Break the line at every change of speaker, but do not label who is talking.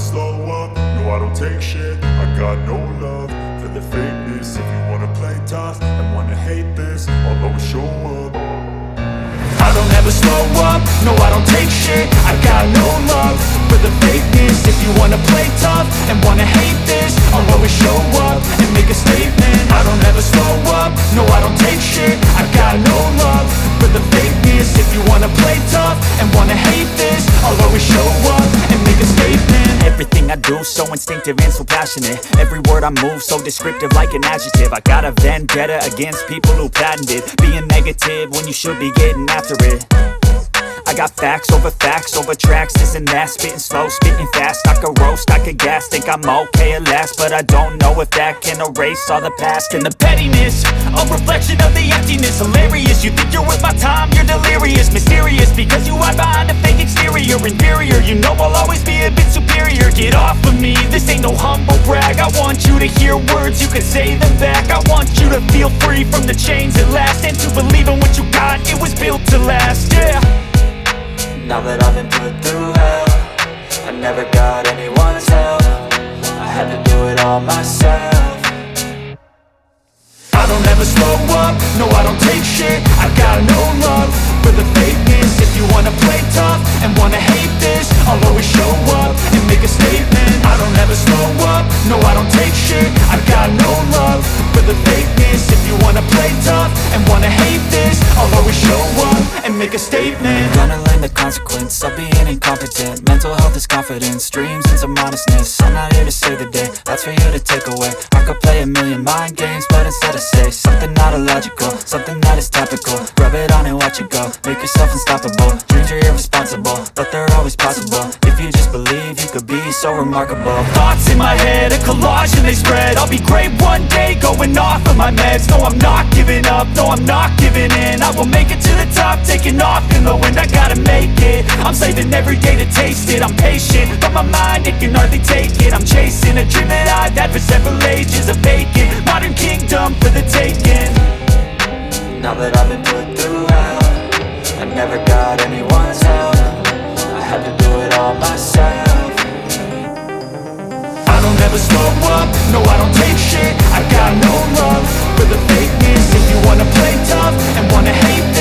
slow up, no I don't take shit. I got no love for the fakeness. If you wanna play tough and wanna hate this, I'll always show up. I don't ever slow up, no I don't take shit. I got no love for the fakeness. If you wanna play tough and wanna hate this, I'll always show up and make a statement. I don't ever slow up, no I don't take shit. I got no love for the fakeness. If you wanna play tough and wanna hate this, I'll always show up and make a statement.
Everything I do so instinctive and so passionate. Every word I move so descriptive like an adjective. I got a vendetta against people who patented being negative when you should be getting after it. I got facts over tracks, this and that. Spitting slow, spitting fast, I could roast, I could gas. Think I'm okay at last, but I don't know if that can erase all the past. And the pettiness, a reflection of the emptiness. Hilarious, you think you're worth my time, you're delirious. Mysterious, because you hide behind a fake exterior. Inferior, you know I'll always be a bit superior. Get off of me, this ain't no humble brag. I want you to hear words, you can say them back. I want you to feel free from the chains at last, and to believe in what you got, it was built to last, yeah.
Now that I've been put through hell, I never got anyone's help. I had to do it all myself.
I don't ever slow up, no I don't take shit. I got no love for the fakeness. If you wanna play tough and wanna hate this, I'll always show up and make a statement. I don't ever slow up, no I don't take shit. I got no love for the fakeness. If you wanna play tough and wanna hate this, I'll always show up and make a statement.
Gonna learn the consequence of being incompetent. Mental health is confidence, dreams and some honestness. I'm not here to save the day, that's for you to take away. I could play a million mind games, but instead I say something not illogical, something that is topical. Rub it on and watch it go, make yourself unstoppable. Dreams are irresponsible, but they're always possible. If you just believe, you could be so remarkable.
Thoughts in my head, a collage and they spread. I'll be great one day, going off of my meds. No, I'm not giving up, no, I'm not giving in. I will make it to the top, taking off in the wind. I gotta make it, I'm saving every day to taste it. I'm patient, but my mind, it can hardly take it. I'm chasing a dream that I've had for several ages. A vacant, modern kingdom for the taking.
Now that I've been put through hell, I never got anyone's help. I had to do it all myself.
I don't ever slow up, no I don't take shit. I got no love for the fakeness. If you wanna play tough and wanna hate this,